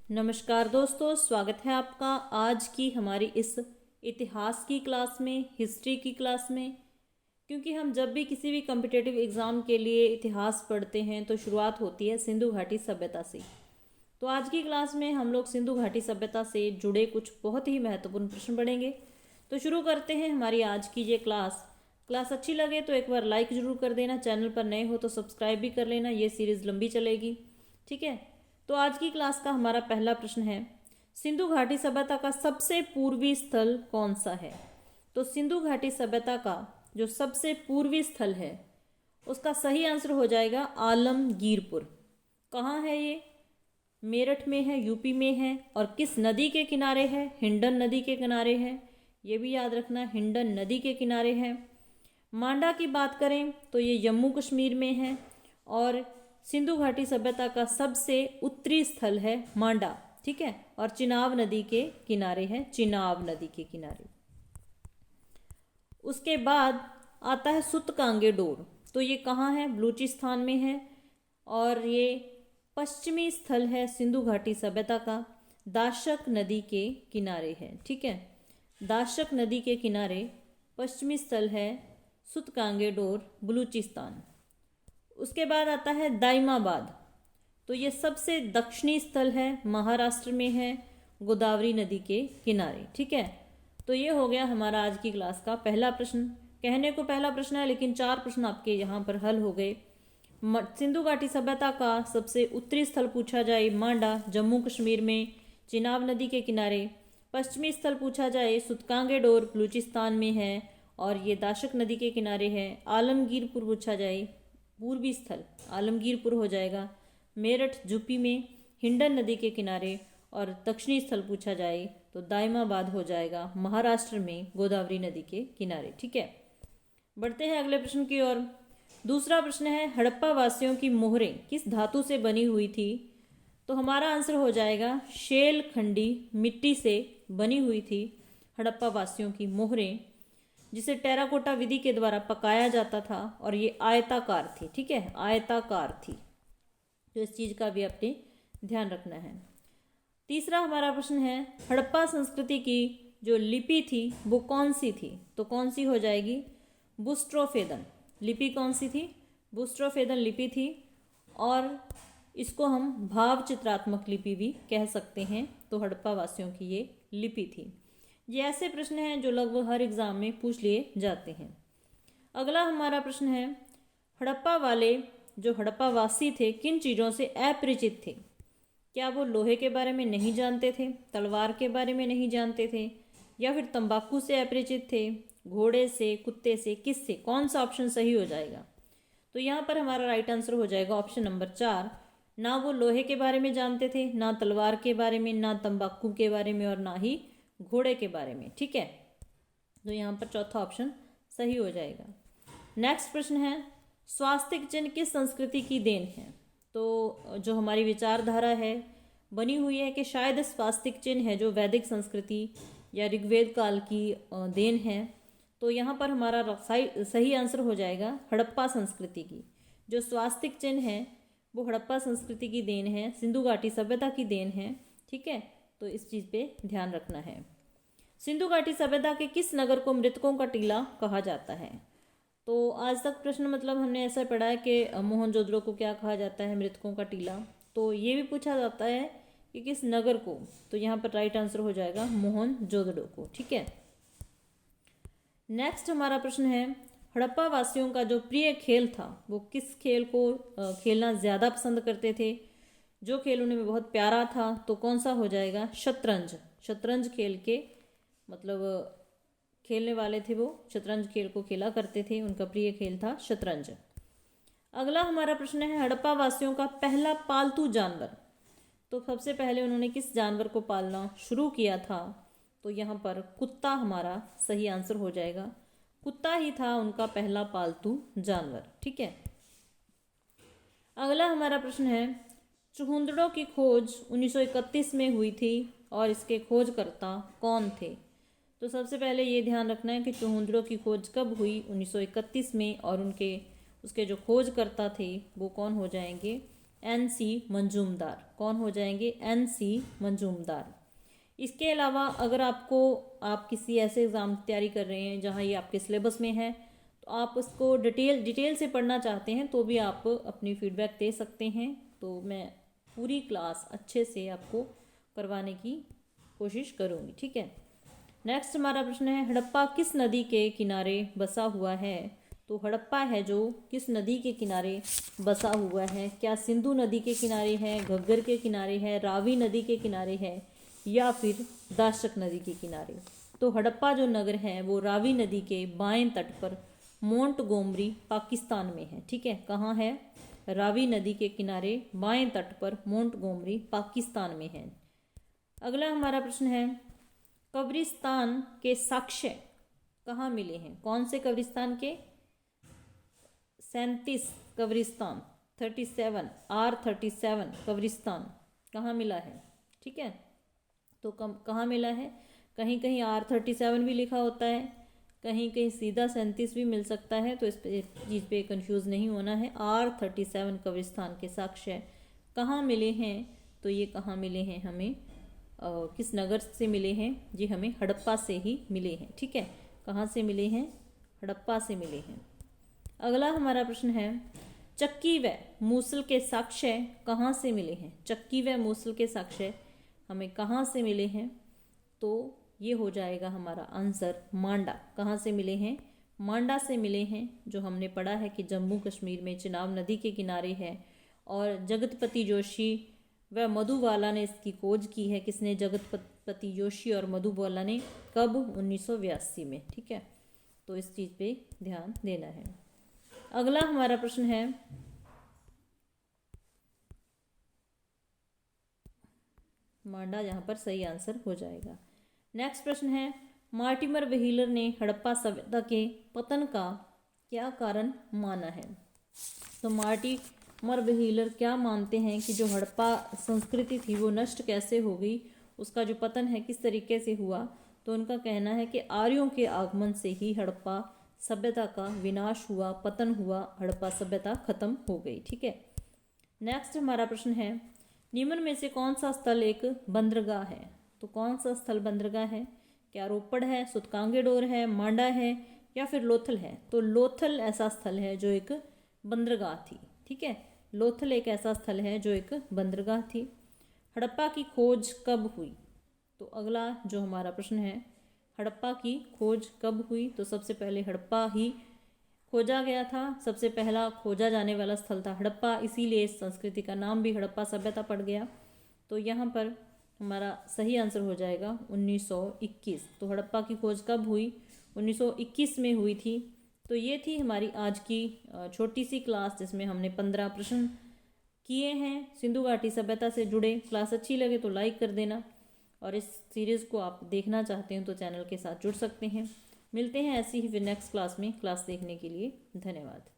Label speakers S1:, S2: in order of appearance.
S1: नमस्कार दोस्तों, स्वागत है आपका आज की हमारी इस इतिहास की क्लास में, हिस्ट्री की क्लास में। क्योंकि हम जब भी किसी भी कम्पिटेटिव एग्ज़ाम के लिए इतिहास पढ़ते हैं तो शुरुआत होती है सिंधु घाटी सभ्यता से। तो आज की क्लास में हम लोग सिंधु घाटी सभ्यता से जुड़े कुछ बहुत ही महत्वपूर्ण प्रश्न पढ़ेंगे। तो शुरू करते हैं हमारी आज की ये क्लास। क्लास अच्छी लगे तो एक बार लाइक ज़रूर कर देना, चैनल पर नए हो तो सब्सक्राइब भी कर लेना, ये सीरीज़ लंबी चलेगी। ठीक है, तो आज की क्लास का हमारा पहला प्रश्न है, सिंधु घाटी सभ्यता का सबसे पूर्वी स्थल कौन सा है। तो सिंधु घाटी सभ्यता का जो सबसे पूर्वी स्थल है उसका सही आंसर हो जाएगा आलमगीरपुर। कहाँ है ये? मेरठ में है, यूपी में है। और किस नदी के किनारे है? हिंडन नदी के किनारे है, ये भी याद रखना, हिंडन नदी के किनारे है। मांडा की बात करें तो ये जम्मू कश्मीर में है। और सिंधु घाटी सभ्यता का सबसे उत्तरी स्थल है मांडा। ठीक है, और चिनाब नदी के किनारे है, चिनाब नदी के किनारे। उसके बाद आता है सुतकांगे डोर। तो ये कहाँ है? बलूचिस्तान में है। और ये पश्चिमी स्थल है सिंधु घाटी सभ्यता का, दाशक नदी के किनारे है। ठीक है, दाशक नदी के किनारे पश्चिमी स्थल है सुतकांगे डोर, बलूचिस्तान। उसके बाद आता है दाइमाबाद। तो ये सबसे दक्षिणी स्थल है, महाराष्ट्र में है, गोदावरी नदी के किनारे। ठीक है, तो ये हो गया हमारा आज की क्लास का पहला प्रश्न। कहने को पहला प्रश्न है लेकिन 4 प्रश्न आपके यहाँ पर हल हो गए। सिंधु घाटी सभ्यता का सबसे उत्तरी स्थल पूछा जाए मांडा, जम्मू कश्मीर में, चिनाब नदी के किनारे। पश्चिमी स्थल पूछा जाए सुतकांगे डोर, बलूचिस्तान में है और ये दाशक नदी के किनारे है। आलमगीरपुर पूछा जाए, पूर्वी स्थल आलमगीरपुर हो जाएगा, मेरठ यूपी में, हिंडन नदी के किनारे। और दक्षिणी स्थल पूछा जाए तो दाइमाबाद हो जाएगा, महाराष्ट्र में, गोदावरी नदी के किनारे। ठीक है, बढ़ते हैं अगले प्रश्न की ओर। दूसरा प्रश्न है, हड़प्पा वासियों की मोहरें किस धातु से बनी हुई थी। तो हमारा आंसर हो जाएगा शेल खंडी मिट्टी से बनी हुई थी हड़प्पा वासियों की मोहरें, जिसे टेराकोटा विधि के द्वारा पकाया जाता था। और ये आयताकार थी। ठीक है, आयताकार थी। तो इस चीज़ का भी आपने ध्यान रखना है। तीसरा हमारा प्रश्न है, हड़प्पा संस्कृति की जो लिपि थी वो कौन सी थी। तो कौन सी हो जाएगी? बुस्ट्रोफेदन लिपि। कौन सी थी? बुस्ट्रोफेदन लिपि थी। और इसको हम भाव चित्रात्मक लिपि भी कह सकते हैं। तो हड़प्पा वासियों की ये लिपि थी। ये ऐसे प्रश्न हैं जो लगभग हर एग्ज़ाम में पूछ लिए जाते हैं। अगला हमारा प्रश्न है, हड़प्पा वाले जो हड़प्पा वासी थे किन चीज़ों से अपरिचित थे। क्या वो लोहे के बारे में नहीं जानते थे, तलवार के बारे में नहीं जानते थे, या फिर तंबाकू से अपरिचित थे, घोड़े से, कुत्ते से, किस से? कौन सा ऑप्शन सही हो जाएगा? तो यहाँ पर हमारा राइट आंसर हो जाएगा ऑप्शन नंबर 4। ना वो लोहे के बारे में जानते थे, ना तलवार के बारे में, ना तंबाकू के बारे में, और ना ही घोड़े के बारे में। ठीक है, तो यहाँ पर चौथा ऑप्शन सही हो जाएगा। नेक्स्ट प्रश्न है, स्वास्तिक चिन्ह किस संस्कृति की देन है। तो जो हमारी विचारधारा है बनी हुई है कि शायद स्वास्तिक चिन्ह है जो वैदिक संस्कृति या ऋग्वेद काल की देन है। तो यहाँ पर हमारा सही आंसर हो जाएगा हड़प्पा संस्कृति की। जो स्वास्तिक चिन्ह है वो हड़प्पा संस्कृति की देन है, सिंधु घाटी सभ्यता की देन है। ठीक है, तो इस चीज़ पे ध्यान रखना है। सिंधु घाटी सभ्यता के किस नगर को मृतकों का टीला कहा जाता है। तो आज तक प्रश्न मतलब हमने ऐसा पढ़ा है कि मोहनजोदड़ो को क्या कहा जाता है? मृतकों का टीला। तो ये भी पूछा जाता है कि किस नगर को। तो यहाँ पर राइट आंसर हो जाएगा मोहनजोदड़ो को। ठीक है, नेक्स्ट हमारा प्रश्न है, हड़प्पा वासियों का जो प्रिय खेल था वो किस खेल को खेलना ज़्यादा पसंद करते थे, जो खेल उन्हें बहुत प्यारा था। तो कौन सा हो जाएगा? शतरंज। शतरंज खेल के मतलब खेलने वाले थे वो, शतरंज खेल को खेला करते थे, उनका प्रिय खेल था शतरंज। अगला हमारा प्रश्न है, हड़प्पा वासियों का पहला पालतू जानवर। तो सबसे पहले उन्होंने किस जानवर को पालना शुरू किया था। तो यहाँ पर कुत्ता हमारा सही आंसर हो जाएगा। कुत्ता ही था उनका पहला पालतू जानवर। ठीक है, अगला हमारा प्रश्न है, चुहंदड़ों की खोज 1931 में हुई थी और इसके खोजकर्ता कौन थे। तो सबसे पहले ये ध्यान रखना है कि चुहंदड़ों की खोज कब हुई? 1931 में। और उसके जो खोजकर्ता थे वो कौन हो जाएंगे? NC मंजूमदार। कौन हो जाएंगे? NC मंजूमदार। इसके अलावा अगर आप किसी ऐसे एग्ज़ाम की तैयारी कर रहे हैं जहाँ ये आपके सिलेबस में है, तो आप उसको डिटेल से पढ़ना चाहते हैं तो भी आप अपनी फीडबैक दे सकते हैं। तो मैं पूरी क्लास अच्छे से आपको करवाने की कोशिश करूँगी, ठीक है। नेक्स्ट हमारा प्रश्न है, हड़प्पा किस नदी के किनारे बसा हुआ है? तो हड़प्पा है जो किस नदी के किनारे बसा हुआ है? क्या सिंधु नदी के किनारे है, घग्गर के किनारे है, रावी नदी के किनारे है, या फिर दाशक नदी के किनारे? तो हड़प्पा जो नगर है वो रावी नदी के बाएं तट पर मोंटगोमरी पाकिस्तान में है, ठीक है। कहाँ है? रावी नदी के किनारे बाएं तट पर मोंटगोमरी पाकिस्तान में है। अगला हमारा प्रश्न है, कब्रिस्तान के साक्ष्य कहाँ मिले हैं? कौन से कब्रिस्तान के? 37 कब्रिस्तान, 37 R37 कब्रिस्तान कहाँ मिला है, ठीक है। तो कहाँ मिला है? कहीं कहीं R37 भी लिखा होता है, कहीं कहीं सीधा 37 भी मिल सकता है, तो इस चीज़ पे कंफ्यूज नहीं होना है। R37 कब्रिस्तान के साक्ष्य कहाँ मिले हैं? तो ये कहाँ मिले हैं हमें, किस नगर से मिले हैं? जी हमें हड़प्पा से ही मिले हैं, ठीक है। कहाँ से मिले हैं? हड़प्पा से मिले हैं। अगला हमारा प्रश्न है, चक्की व मूसल के साक्ष्य कहाँ से मिले हैं? चक्की व मूसल के साक्ष्य हमें कहाँ से मिले हैं? तो ये हो जाएगा हमारा आंसर मांडा। कहाँ से मिले हैं? मांडा से मिले हैं, जो हमने पढ़ा है कि जम्मू कश्मीर में चिनाब नदी के किनारे है। और जगतपति जोशी व मधुबाला ने इसकी खोज की है। किसने? जगतपति जोशी और मधुबाला ने। कब? 1982 में, ठीक है। तो इस चीज़ पे ध्यान देना है। अगला हमारा प्रश्न है, मांडा यहाँ पर सही आंसर हो जाएगा। नेक्स्ट प्रश्न है, मार्टिमर व्हीलर ने हड़प्पा सभ्यता के पतन का क्या कारण माना है? तो मार्टिमर व्हीलर क्या मानते हैं कि जो हड़प्पा संस्कृति थी वो नष्ट कैसे हो गई, उसका जो पतन है किस तरीके से हुआ? तो उनका कहना है कि आर्यों के आगमन से ही हड़प्पा सभ्यता का विनाश हुआ, पतन हुआ, हड़प्पा सभ्यता खत्म हो गई, ठीक है। नेक्स्ट हमारा प्रश्न है, निम्न में से कौन सा स्थल एक बंदरगाह है? तो कौन सा स्थल बंदरगाह है? क्या रोपड़ है, सुतकांगेडोर है, मांडा है, या फिर लोथल है? तो लोथल ऐसा स्थल है जो एक बंदरगाह थी, ठीक है। लोथल एक ऐसा स्थल है जो एक बंदरगाह थी। हड़प्पा की खोज कब हुई? तो अगला जो हमारा प्रश्न है, हड़प्पा की खोज कब हुई? तो सबसे पहले हड़प्पा ही खोजा गया था। सबसे पहला खोजा जाने वाला स्थल था हड़प्पा, इसीलिए इस संस्कृति का नाम भी हड़प्पा सभ्यता पड़ गया। तो यहाँ पर हमारा सही आंसर हो जाएगा 1921। तो हड़प्पा की खोज कब हुई? 1921 में हुई थी। तो ये थी हमारी आज की छोटी सी क्लास, जिसमें हमने 15 प्रश्न किए हैं सिंधु घाटी सभ्यता से जुड़े। क्लास अच्छी लगे तो लाइक कर देना, और इस सीरीज़ को आप देखना चाहते हैं तो चैनल के साथ जुड़ सकते हैं। मिलते हैं ऐसी ही फिर नेक्स्ट क्लास में। क्लास देखने के लिए धन्यवाद।